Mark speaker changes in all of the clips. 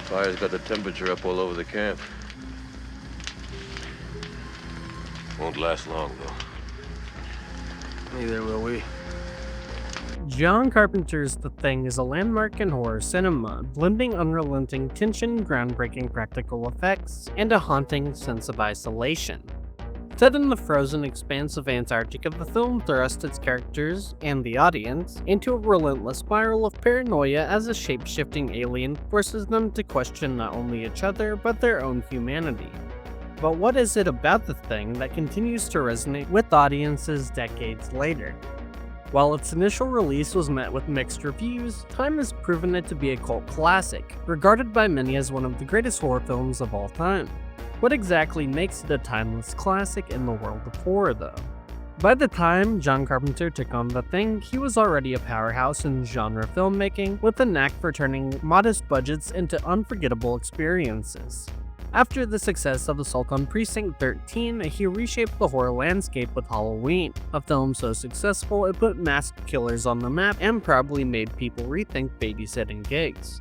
Speaker 1: Fire's got the temperature up all over the camp. Won't last long, though.
Speaker 2: Neither will we.
Speaker 3: John Carpenter's The Thing is a landmark in horror cinema, blending unrelenting tension, groundbreaking practical effects, and a haunting sense of isolation. Set in the frozen expanse of Antarctica, the film thrusts its characters, and the audience, into a relentless spiral of paranoia as a shape-shifting alien forces them to question not only each other, but their own humanity. But what is it about The Thing that continues to resonate with audiences decades later? While its initial release was met with mixed reviews, time has proven it to be a cult classic, regarded by many as one of the greatest horror films of all time. What exactly makes it a timeless classic in the world of horror, though? By the time John Carpenter took on The Thing, he was already a powerhouse in genre filmmaking, with a knack for turning modest budgets into unforgettable experiences. After the success of Assault on Precinct 13, he reshaped the horror landscape with Halloween, a film so successful it put masked killers on the map and probably made people rethink babysitting gigs.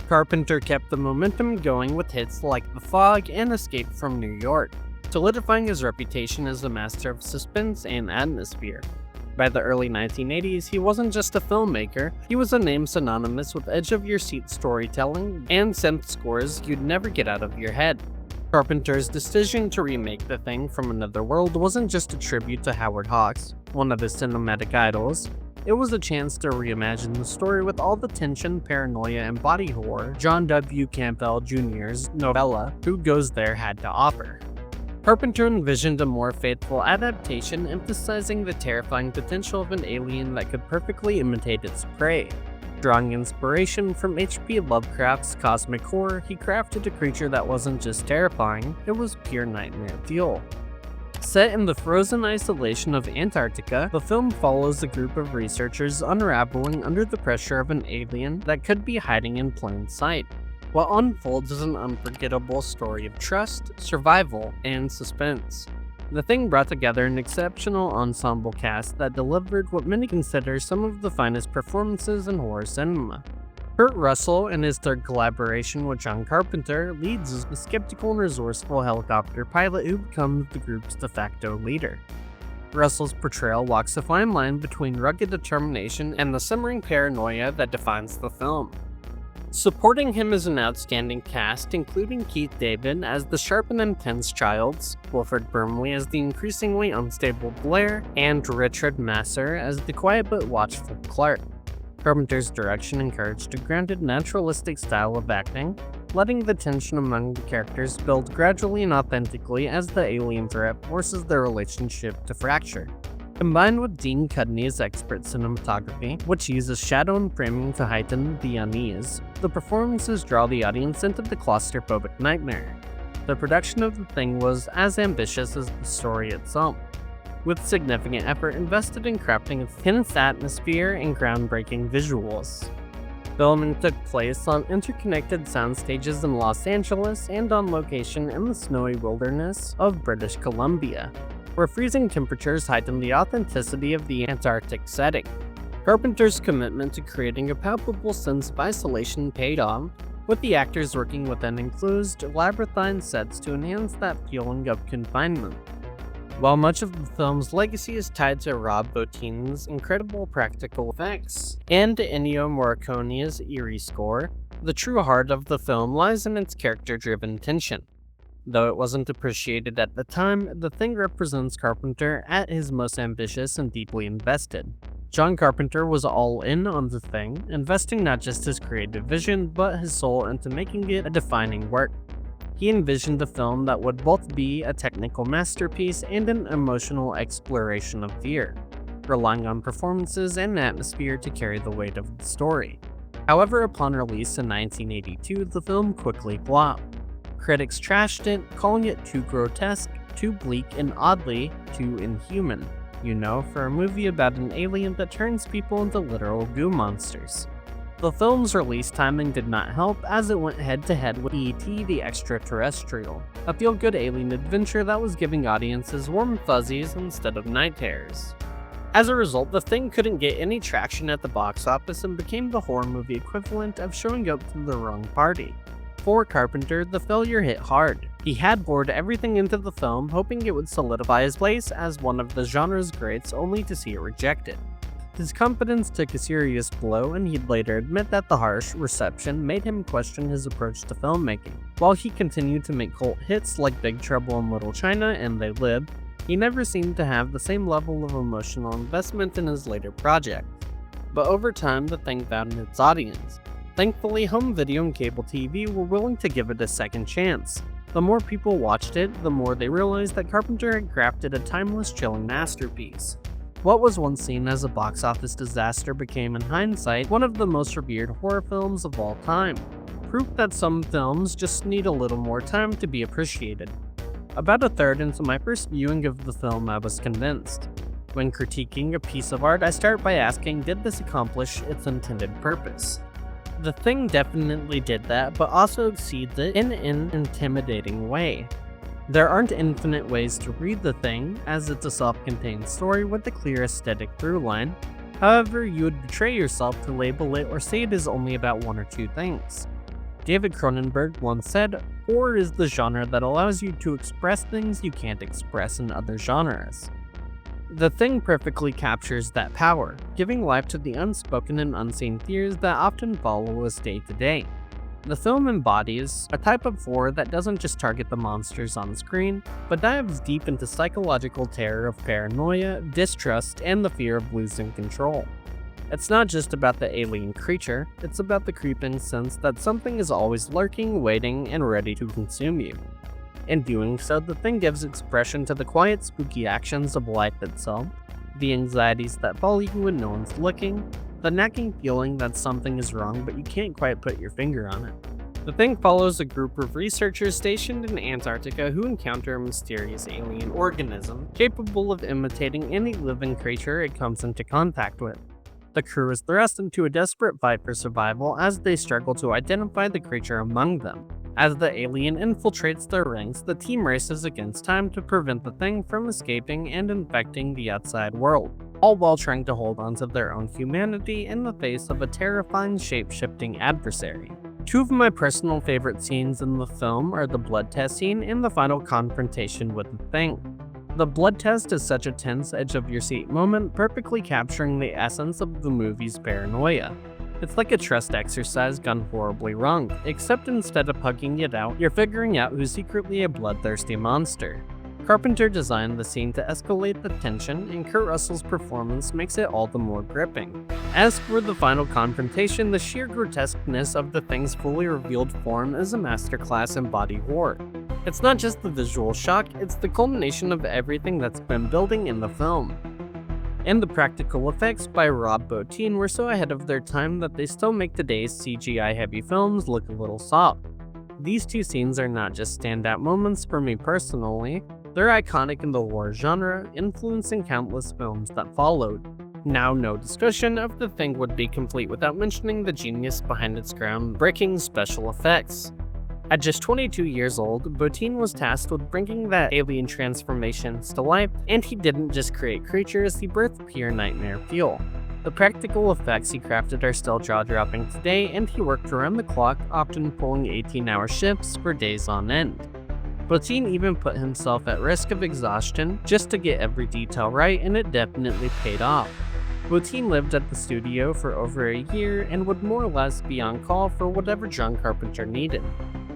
Speaker 3: Carpenter kept the momentum going with hits like The Fog and Escape from New York, solidifying his reputation as a master of suspense and atmosphere. By the early 1980s, he wasn't just a filmmaker, he was a name synonymous with edge-of-your-seat storytelling and synth scores you'd never get out of your head. Carpenter's decision to remake The Thing from Another World wasn't just a tribute to Howard Hawks, one of his cinematic idols. It was a chance to reimagine the story with all the tension, paranoia, and body horror John W. Campbell Jr.'s novella Who Goes There had to offer. Carpenter envisioned a more faithful adaptation, emphasizing the terrifying potential of an alien that could perfectly imitate its prey. Drawing inspiration from H.P. Lovecraft's cosmic horror, he crafted a creature that wasn't just terrifying, it was pure nightmare fuel. Set in the frozen isolation of Antarctica, the film follows a group of researchers unraveling under the pressure of an alien that could be hiding in plain sight. What unfolds is an unforgettable story of trust, survival, and suspense. The Thing brought together an exceptional ensemble cast that delivered what many consider some of the finest performances in horror cinema. Kurt Russell, in his third collaboration with John Carpenter, leads as the skeptical and resourceful helicopter pilot who becomes the group's de facto leader. Russell's portrayal walks a fine line between rugged determination and the simmering paranoia that defines the film. Supporting him is an outstanding cast, including Keith David as the sharp and intense Childs, Wilford Brimley as the increasingly unstable Blair, and Richard Masur as the quiet but watchful Clark. Carpenter's direction encouraged a grounded, naturalistic style of acting, letting the tension among the characters build gradually and authentically as the alien threat forces their relationship to fracture. Combined with Dean Cudney's expert cinematography, which uses shadow and framing to heighten the unease, the performances draw the audience into the claustrophobic nightmare. The production of The Thing was as ambitious as the story itself, with significant effort invested in crafting its tense atmosphere and groundbreaking visuals. Filming took place on interconnected sound stages in Los Angeles and on location in the snowy wilderness of British Columbia, where freezing temperatures heightened the authenticity of the Antarctic setting. Carpenter's commitment to creating a palpable sense of isolation paid off, with the actors working within enclosed, labyrinthine sets to enhance that feeling of confinement. While much of the film's legacy is tied to Rob Bottin's incredible practical effects and Ennio Morricone's eerie score, the true heart of the film lies in its character-driven tension. Though it wasn't appreciated at the time, The Thing represents Carpenter at his most ambitious and deeply invested. John Carpenter was all in on The Thing, investing not just his creative vision, but his soul into making it a defining work. He envisioned a film that would both be a technical masterpiece and an emotional exploration of fear, relying on performances and atmosphere to carry the weight of the story. However, upon release in 1982, the film quickly flopped. Critics trashed it, calling it too grotesque, too bleak, and oddly, too inhuman. For a movie about an alien that turns people into literal goo monsters. The film's release timing did not help, as it went head-to-head with E.T. the Extraterrestrial, a feel-good alien adventure that was giving audiences warm fuzzies instead of night terrors. As a result, The Thing couldn't get any traction at the box office and became the horror movie equivalent of showing up to the wrong party. For Carpenter, the failure hit hard. He had poured everything into the film, hoping it would solidify his place as one of the genre's greats, only to see it rejected. His confidence took a serious blow, and he'd later admit that the harsh reception made him question his approach to filmmaking. While he continued to make cult hits like Big Trouble in Little China and They Live, he never seemed to have the same level of emotional investment in his later projects. But over time, the thing found its audience. Thankfully, home video and cable TV were willing to give it a second chance. The more people watched it, the more they realized that Carpenter had crafted a timeless, chilling masterpiece. What was once seen as a box office disaster became, in hindsight, one of the most revered horror films of all time. Proof that some films just need a little more time to be appreciated. About a third into my first viewing of the film, I was convinced. When critiquing a piece of art, I start by asking, did this accomplish its intended purpose? The Thing definitely did that, but also exceeds it in an intimidating way. There aren't infinite ways to read The Thing, as it's a self-contained story with a clear aesthetic through line. However, you would betray yourself to label it or say it is only about one or two things. David Cronenberg once said, horror is the genre that allows you to express things you can't express in other genres. The Thing perfectly captures that power, giving life to the unspoken and unseen fears that often follow us day to day. The film embodies a type of horror that doesn't just target the monsters on screen, but dives deep into psychological terror of paranoia, distrust, and the fear of losing control. It's not just about the alien creature, it's about the creeping sense that something is always lurking, waiting, and ready to consume you. In doing so, The Thing gives expression to the quiet, spooky actions of life itself, the anxieties that follow you when no one's looking, the nagging feeling that something is wrong but you can't quite put your finger on it. The Thing follows a group of researchers stationed in Antarctica who encounter a mysterious alien organism capable of imitating any living creature it comes into contact with. The crew is thrust into a desperate fight for survival as they struggle to identify the creature among them. As the alien infiltrates their ranks, the team races against time to prevent the Thing from escaping and infecting the outside world, all while trying to hold on to their own humanity in the face of a terrifying shape-shifting adversary. Two of my personal favorite scenes in the film are the blood test scene and the final confrontation with the Thing. The blood test is such a tense, edge-of-your-seat moment, perfectly capturing the essence of the movie's paranoia. It's like a trust exercise gone horribly wrong, except instead of hugging it out, you're figuring out who's secretly a bloodthirsty monster. Carpenter designed the scene to escalate the tension, and Kurt Russell's performance makes it all the more gripping. As for the final confrontation, the sheer grotesqueness of the Thing's fully revealed form is a masterclass in body horror. It's not just the visual shock, it's the culmination of everything that's been building in the film. And the practical effects by Rob Bottin were so ahead of their time that they still make today's CGI-heavy films look a little soft. These two scenes are not just standout moments for me personally, they're iconic in the horror genre, influencing countless films that followed. Now, no discussion of The Thing would be complete without mentioning the genius behind its groundbreaking special effects. At just 22 years old, Bottin was tasked with bringing that alien transformations to life, and he didn't just create creatures, he birthed pure nightmare fuel. The practical effects he crafted are still jaw-dropping today, and he worked around the clock, often pulling 18-hour shifts for days on end. Bottin even put himself at risk of exhaustion just to get every detail right, and it definitely paid off. Bottin lived at the studio for over a year and would more or less be on call for whatever John Carpenter needed.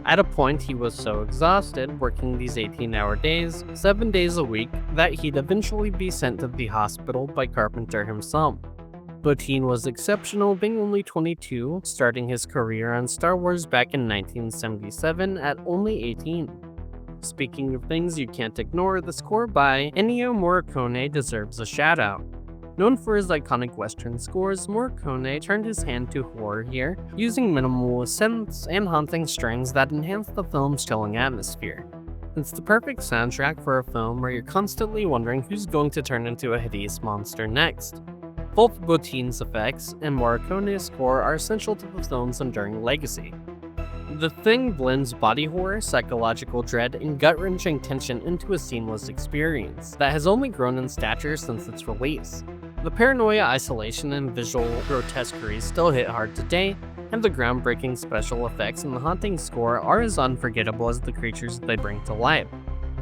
Speaker 3: At a point, he was so exhausted working these 18-hour days, 7 days a week, that he'd eventually be sent to the hospital by Carpenter himself. Bottin was exceptional, being only 22, starting his career on Star Wars back in 1977 at only 18. Speaking of things you can't ignore, the score by Ennio Morricone deserves a shout-out. Known for his iconic Western scores, Morricone turned his hand to horror here, using minimalist synths and haunting strings that enhance the film's chilling atmosphere. It's the perfect soundtrack for a film where you're constantly wondering who's going to turn into a hideous monster next. Both Bottin's effects and Morricone's score are essential to the film's enduring legacy. The Thing blends body horror, psychological dread, and gut-wrenching tension into a seamless experience that has only grown in stature since its release. The paranoia, isolation, and visual grotesquerie still hit hard today, and the groundbreaking special effects and the haunting score are as unforgettable as the creatures they bring to life.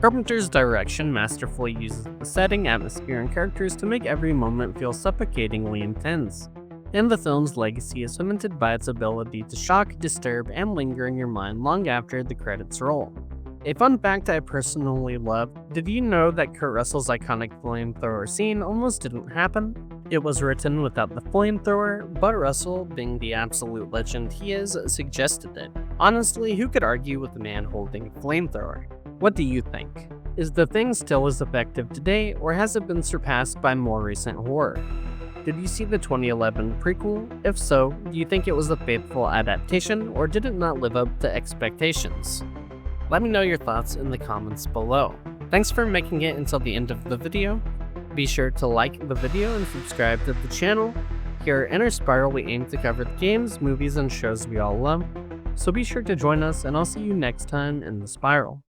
Speaker 3: Carpenter's direction masterfully uses the setting, atmosphere, and characters to make every moment feel suffocatingly intense. And the film's legacy is cemented by its ability to shock, disturb, and linger in your mind long after the credits roll. A fun fact I personally love: did you know that Kurt Russell's iconic flamethrower scene almost didn't happen? It was written without the flamethrower, but Russell, being the absolute legend he is, suggested it. Honestly, who could argue with a man holding a flamethrower? What do you think? Is the thing still as effective today, or has it been surpassed by more recent horror? Did you see the 2011 prequel? If so, do you think it was a faithful adaptation, or did it not live up to expectations? Let me know your thoughts in the comments below. Thanks for making it until the end of the video. Be sure to like the video and subscribe to the channel. Here at Inner Spiral, we aim to cover the games, movies, and shows we all love. So be sure to join us, and I'll see you next time in the Spiral.